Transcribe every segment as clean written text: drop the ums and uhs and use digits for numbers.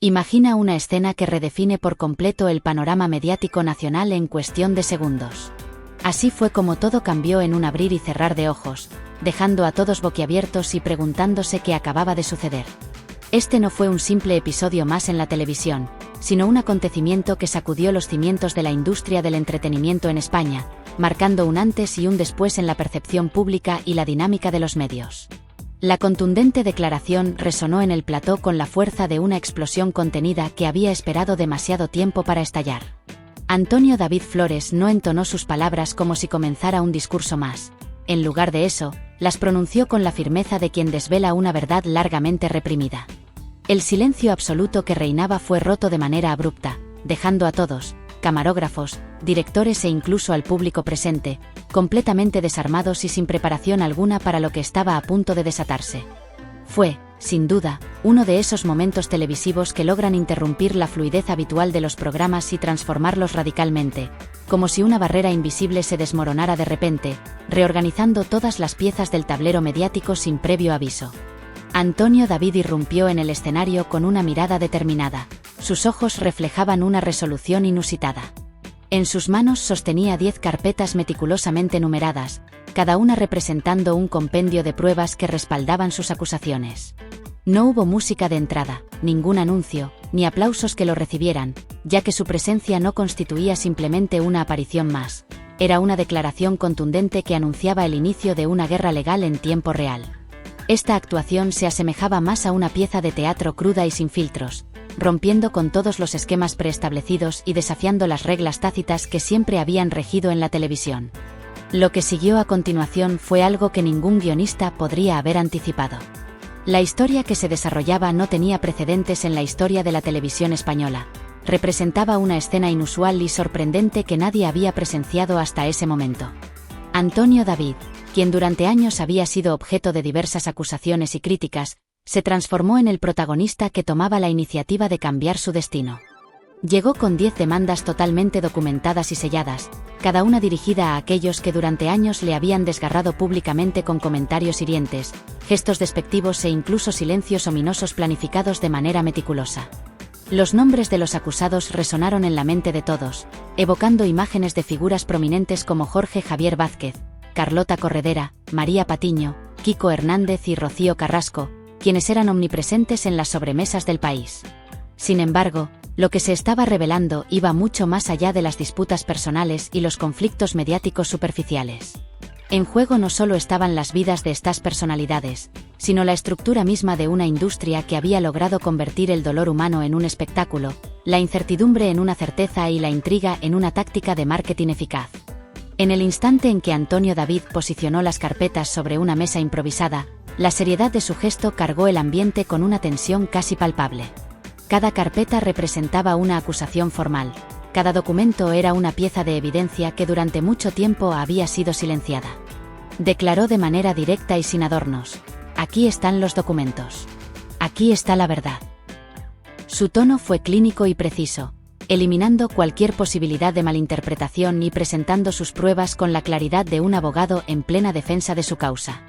Imagina una escena que redefine por completo el panorama mediático nacional en cuestión de segundos. Así fue como todo cambió en un abrir y cerrar de ojos, dejando a todos boquiabiertos y preguntándose qué acababa de suceder. Este no fue un simple episodio más en la televisión, sino un acontecimiento que sacudió los cimientos de la industria del entretenimiento en España, marcando un antes y un después en la percepción pública y la dinámica de los medios. La contundente declaración resonó en el plató con la fuerza de una explosión contenida que había esperado demasiado tiempo para estallar. Antonio David Flores no entonó sus palabras como si comenzara un discurso más. En lugar de eso, las pronunció con la firmeza de quien desvela una verdad largamente reprimida. El silencio absoluto que reinaba fue roto de manera abrupta, dejando a todos, camarógrafos, directores e incluso al público presente, completamente desarmados y sin preparación alguna para lo que estaba a punto de desatarse. Fue, sin duda, uno de esos momentos televisivos que logran interrumpir la fluidez habitual de los programas y transformarlos radicalmente, como si una barrera invisible se desmoronara de repente, reorganizando todas las piezas del tablero mediático sin previo aviso. Antonio David irrumpió en el escenario con una mirada determinada. Sus ojos reflejaban una resolución inusitada. En sus manos sostenía 10 carpetas meticulosamente numeradas, cada una representando un compendio de pruebas que respaldaban sus acusaciones. No hubo música de entrada, ningún anuncio, ni aplausos que lo recibieran, ya que su presencia no constituía simplemente una aparición más. Era una declaración contundente que anunciaba el inicio de una guerra legal en tiempo real. Esta actuación se asemejaba más a una pieza de teatro cruda y sin filtros, rompiendo con todos los esquemas preestablecidos y desafiando las reglas tácitas que siempre habían regido en la televisión. Lo que siguió a continuación fue algo que ningún guionista podría haber anticipado. La historia que se desarrollaba no tenía precedentes en la historia de la televisión española. Representaba una escena inusual y sorprendente que nadie había presenciado hasta ese momento. Antonio David, quien durante años había sido objeto de diversas acusaciones y críticas, se transformó en el protagonista que tomaba la iniciativa de cambiar su destino. Llegó con 10 demandas totalmente documentadas y selladas, cada una dirigida a aquellos que durante años le habían desgarrado públicamente con comentarios hirientes, gestos despectivos e incluso silencios ominosos planificados de manera meticulosa. Los nombres de los acusados resonaron en la mente de todos, evocando imágenes de figuras prominentes como Jorge Javier Vázquez, Carlota Corredera, María Patiño, Kiko Hernández y Rocío Carrasco, quienes eran omnipresentes en las sobremesas del país. Sin embargo, lo que se estaba revelando iba mucho más allá de las disputas personales y los conflictos mediáticos superficiales. En juego no solo estaban las vidas de estas personalidades, sino la estructura misma de una industria que había logrado convertir el dolor humano en un espectáculo, la incertidumbre en una certeza y la intriga en una táctica de marketing eficaz. En el instante en que Antonio David posicionó las carpetas sobre una mesa improvisada, la seriedad de su gesto cargó el ambiente con una tensión casi palpable. Cada carpeta representaba una acusación formal, cada documento era una pieza de evidencia que durante mucho tiempo había sido silenciada. Declaró de manera directa y sin adornos: aquí están los documentos. Aquí está la verdad. Su tono fue clínico y preciso, eliminando cualquier posibilidad de malinterpretación y presentando sus pruebas con la claridad de un abogado en plena defensa de su causa.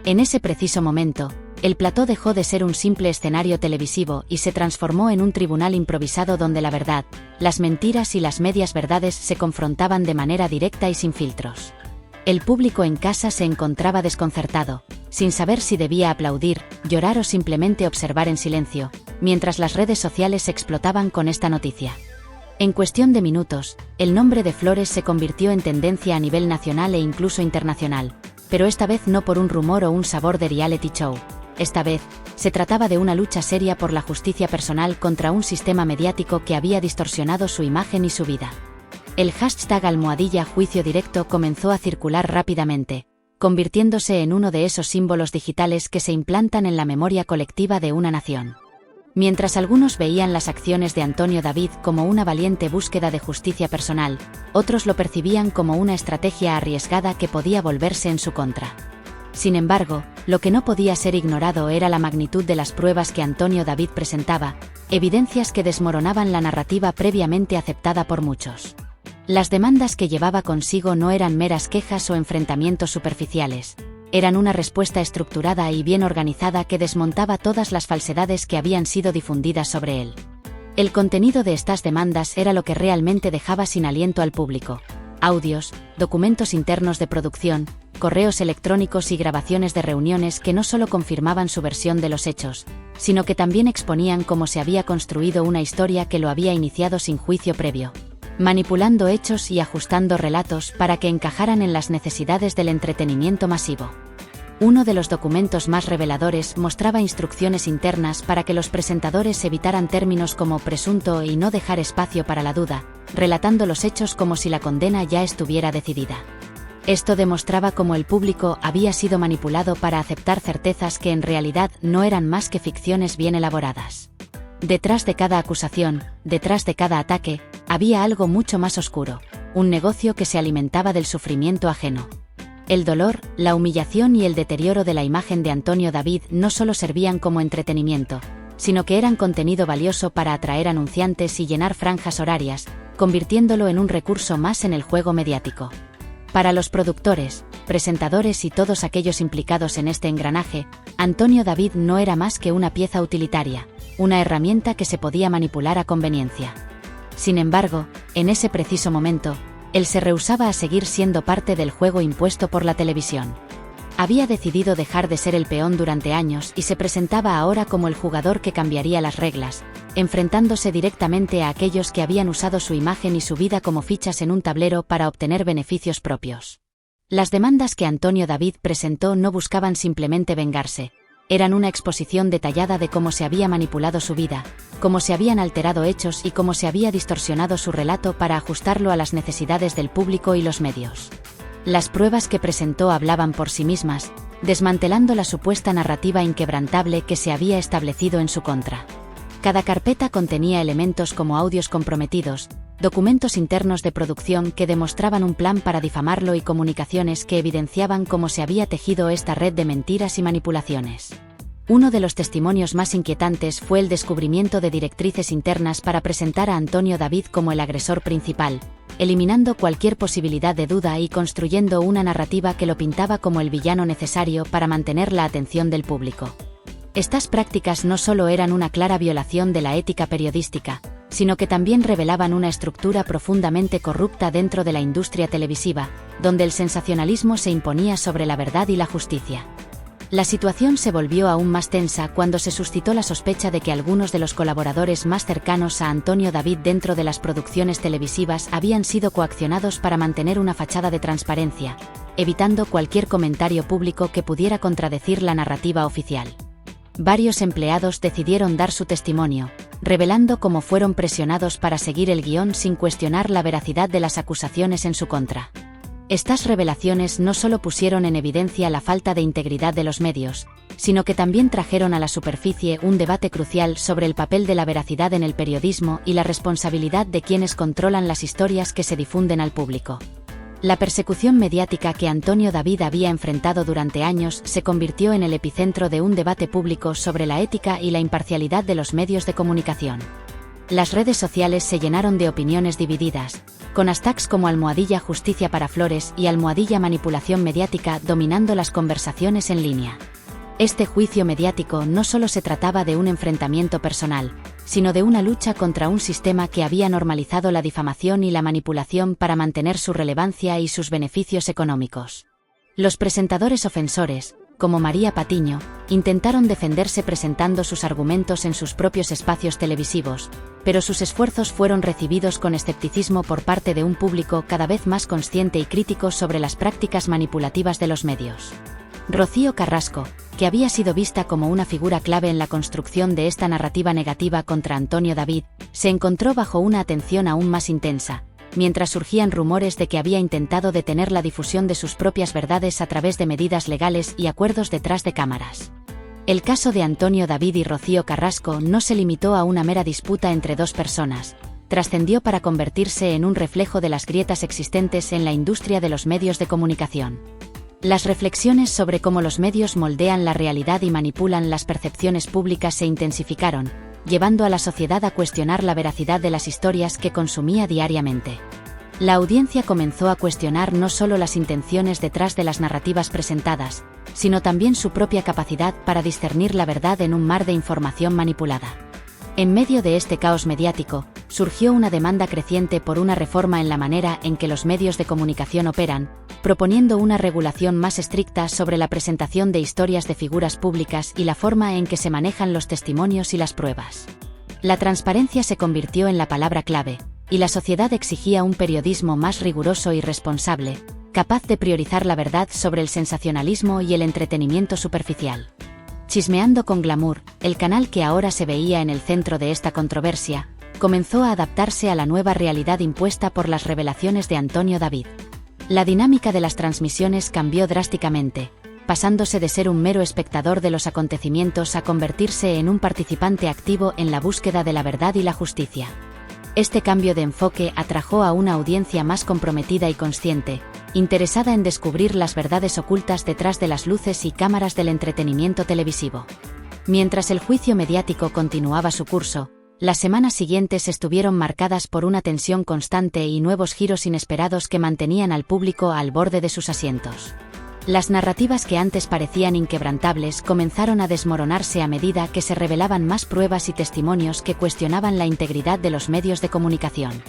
En ese preciso momento, el plató dejó de ser un simple escenario televisivo y se transformó en un tribunal improvisado donde la verdad, las mentiras y las medias verdades se confrontaban de manera directa y sin filtros. El público en casa se encontraba desconcertado, sin saber si debía aplaudir, llorar o simplemente observar en silencio, mientras las redes sociales explotaban con esta noticia. En cuestión de minutos, el nombre de Flores se convirtió en tendencia a nivel nacional e incluso internacional, pero esta vez no por un rumor o un sabor de reality show. Esta vez, se trataba de una lucha seria por la justicia personal contra un sistema mediático que había distorsionado su imagen y su vida. El hashtag #juicio directo comenzó a circular rápidamente, convirtiéndose en uno de esos símbolos digitales que se implantan en la memoria colectiva de una nación. Mientras algunos veían las acciones de Antonio David como una valiente búsqueda de justicia personal, otros lo percibían como una estrategia arriesgada que podía volverse en su contra. Sin embargo, lo que no podía ser ignorado era la magnitud de las pruebas que Antonio David presentaba, evidencias que desmoronaban la narrativa previamente aceptada por muchos. Las demandas que llevaba consigo no eran meras quejas o enfrentamientos superficiales, eran una respuesta estructurada y bien organizada que desmontaba todas las falsedades que habían sido difundidas sobre él. El contenido de estas demandas era lo que realmente dejaba sin aliento al público. Audios, documentos internos de producción, correos electrónicos y grabaciones de reuniones que no solo confirmaban su versión de los hechos, sino que también exponían cómo se había construido una historia que lo había iniciado sin juicio previo, manipulando hechos y ajustando relatos para que encajaran en las necesidades del entretenimiento masivo. Uno de los documentos más reveladores mostraba instrucciones internas para que los presentadores evitaran términos como presunto y no dejar espacio para la duda, relatando los hechos como si la condena ya estuviera decidida. Esto demostraba cómo el público había sido manipulado para aceptar certezas que en realidad no eran más que ficciones bien elaboradas. Detrás de cada acusación, detrás de cada ataque, había algo mucho más oscuro, un negocio que se alimentaba del sufrimiento ajeno. El dolor, la humillación y el deterioro de la imagen de Antonio David no solo servían como entretenimiento, sino que eran contenido valioso para atraer anunciantes y llenar franjas horarias, convirtiéndolo en un recurso más en el juego mediático. Para los productores, presentadores y todos aquellos implicados en este engranaje, Antonio David no era más que una pieza utilitaria, una herramienta que se podía manipular a conveniencia. Sin embargo, en ese preciso momento, él se rehusaba a seguir siendo parte del juego impuesto por la televisión. Había decidido dejar de ser el peón durante años y se presentaba ahora como el jugador que cambiaría las reglas, enfrentándose directamente a aquellos que habían usado su imagen y su vida como fichas en un tablero para obtener beneficios propios. Las demandas que Antonio David presentó no buscaban simplemente vengarse. Eran una exposición detallada de cómo se había manipulado su vida, cómo se habían alterado hechos y cómo se había distorsionado su relato para ajustarlo a las necesidades del público y los medios. Las pruebas que presentó hablaban por sí mismas, desmantelando la supuesta narrativa inquebrantable que se había establecido en su contra. Cada carpeta contenía elementos como audios comprometidos, documentos internos de producción que demostraban un plan para difamarlo y comunicaciones que evidenciaban cómo se había tejido esta red de mentiras y manipulaciones. Uno de los testimonios más inquietantes fue el descubrimiento de directrices internas para presentar a Antonio David como el agresor principal, eliminando cualquier posibilidad de duda y construyendo una narrativa que lo pintaba como el villano necesario para mantener la atención del público. Estas prácticas no solo eran una clara violación de la ética periodística, sino que también revelaban una estructura profundamente corrupta dentro de la industria televisiva, donde el sensacionalismo se imponía sobre la verdad y la justicia. La situación se volvió aún más tensa cuando se suscitó la sospecha de que algunos de los colaboradores más cercanos a Antonio David dentro de las producciones televisivas habían sido coaccionados para mantener una fachada de transparencia, evitando cualquier comentario público que pudiera contradecir la narrativa oficial. Varios empleados decidieron dar su testimonio, revelando cómo fueron presionados para seguir el guión sin cuestionar la veracidad de las acusaciones en su contra. Estas revelaciones no solo pusieron en evidencia la falta de integridad de los medios, sino que también trajeron a la superficie un debate crucial sobre el papel de la veracidad en el periodismo y la responsabilidad de quienes controlan las historias que se difunden al público. La persecución mediática que Antonio David había enfrentado durante años se convirtió en el epicentro de un debate público sobre la ética y la imparcialidad de los medios de comunicación. Las redes sociales se llenaron de opiniones divididas, con hashtags como #Justicia para Flores y #Manipulación mediática dominando las conversaciones en línea. Este juicio mediático no solo se trataba de un enfrentamiento personal, sino de una lucha contra un sistema que había normalizado la difamación y la manipulación para mantener su relevancia y sus beneficios económicos. Los presentadores ofensores, como María Patiño, intentaron defenderse presentando sus argumentos en sus propios espacios televisivos, pero sus esfuerzos fueron recibidos con escepticismo por parte de un público cada vez más consciente y crítico sobre las prácticas manipulativas de los medios. Rocío Carrasco, que había sido vista como una figura clave en la construcción de esta narrativa negativa contra Antonio David, se encontró bajo una atención aún más intensa, mientras surgían rumores de que había intentado detener la difusión de sus propias verdades a través de medidas legales y acuerdos detrás de cámaras. El caso de Antonio David y Rocío Carrasco no se limitó a una mera disputa entre dos personas, trascendió para convertirse en un reflejo de las grietas existentes en la industria de los medios de comunicación. Las reflexiones sobre cómo los medios moldean la realidad y manipulan las percepciones públicas se intensificaron, llevando a la sociedad a cuestionar la veracidad de las historias que consumía diariamente. La audiencia comenzó a cuestionar no solo las intenciones detrás de las narrativas presentadas, sino también su propia capacidad para discernir la verdad en un mar de información manipulada. En medio de este caos mediático, surgió una demanda creciente por una reforma en la manera en que los medios de comunicación operan, proponiendo una regulación más estricta sobre la presentación de historias de figuras públicas y la forma en que se manejan los testimonios y las pruebas. La transparencia se convirtió en la palabra clave, y la sociedad exigía un periodismo más riguroso y responsable, capaz de priorizar la verdad sobre el sensacionalismo y el entretenimiento superficial. Chismeando con Glamour, el canal que ahora se veía en el centro de esta controversia, comenzó a adaptarse a la nueva realidad impuesta por las revelaciones de Antonio David. La dinámica de las transmisiones cambió drásticamente, pasándose de ser un mero espectador de los acontecimientos a convertirse en un participante activo en la búsqueda de la verdad y la justicia. Este cambio de enfoque atrajo a una audiencia más comprometida y consciente, interesada en descubrir las verdades ocultas detrás de las luces y cámaras del entretenimiento televisivo. Mientras el juicio mediático continuaba su curso, las semanas siguientes estuvieron marcadas por una tensión constante y nuevos giros inesperados que mantenían al público al borde de sus asientos. Las narrativas que antes parecían inquebrantables comenzaron a desmoronarse a medida que se revelaban más pruebas y testimonios que cuestionaban la integridad de los medios de comunicación.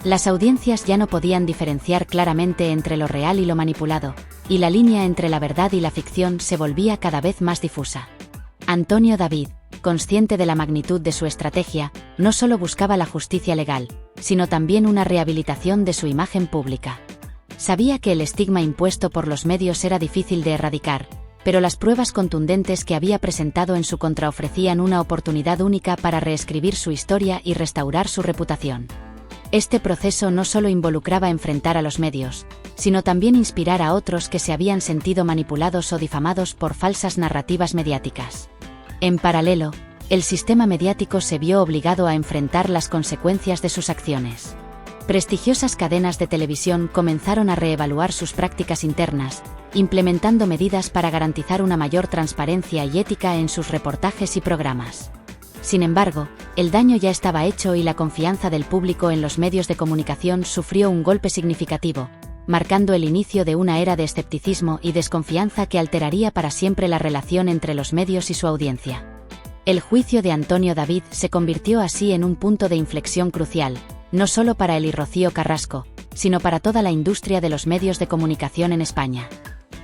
Las audiencias ya no podían diferenciar claramente entre lo real y lo manipulado, y la línea entre la verdad y la ficción se volvía cada vez más difusa. Antonio David, consciente de la magnitud de su estrategia, no solo buscaba la justicia legal, sino también una rehabilitación de su imagen pública. Sabía que el estigma impuesto por los medios era difícil de erradicar, pero las pruebas contundentes que había presentado en su contra ofrecían una oportunidad única para reescribir su historia y restaurar su reputación. Este proceso no solo involucraba enfrentar a los medios, sino también inspirar a otros que se habían sentido manipulados o difamados por falsas narrativas mediáticas. En paralelo, el sistema mediático se vio obligado a enfrentar las consecuencias de sus acciones. Prestigiosas cadenas de televisión comenzaron a reevaluar sus prácticas internas, implementando medidas para garantizar una mayor transparencia y ética en sus reportajes y programas. Sin embargo, el daño ya estaba hecho y la confianza del público en los medios de comunicación sufrió un golpe significativo, marcando el inicio de una era de escepticismo y desconfianza que alteraría para siempre la relación entre los medios y su audiencia. El juicio de Antonio David se convirtió así en un punto de inflexión crucial, no solo para él y Rocío Carrasco, sino para toda la industria de los medios de comunicación en España.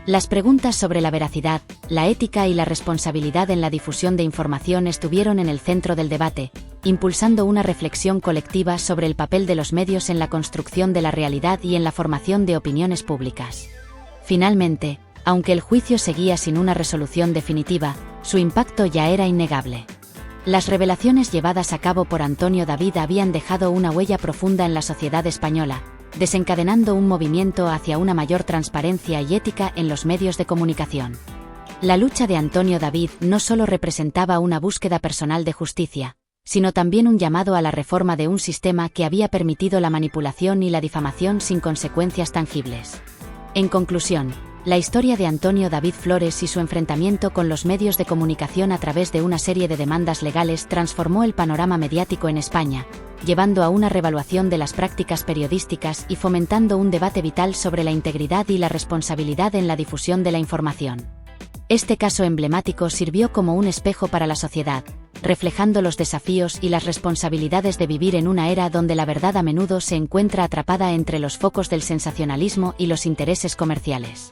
Las preguntas sobre la veracidad, la ética y la responsabilidad en la difusión de información estuvieron en el centro del debate, impulsando una reflexión colectiva sobre el papel de los medios en la construcción de la realidad y en la formación de opiniones públicas. Finalmente, aunque el juicio seguía sin una resolución definitiva, su impacto ya era innegable. Las revelaciones llevadas a cabo por Antonio David habían dejado una huella profunda en la sociedad española, desencadenando un movimiento hacia una mayor transparencia y ética en los medios de comunicación. La lucha de Antonio David no solo representaba una búsqueda personal de justicia, sino también un llamado a la reforma de un sistema que había permitido la manipulación y la difamación sin consecuencias tangibles. En conclusión, la historia de Antonio David Flores y su enfrentamiento con los medios de comunicación a través de una serie de demandas legales transformó el panorama mediático en España, llevando a una revaluación de las prácticas periodísticas y fomentando un debate vital sobre la integridad y la responsabilidad en la difusión de la información. Este caso emblemático sirvió como un espejo para la sociedad, reflejando los desafíos y las responsabilidades de vivir en una era donde la verdad a menudo se encuentra atrapada entre los focos del sensacionalismo y los intereses comerciales.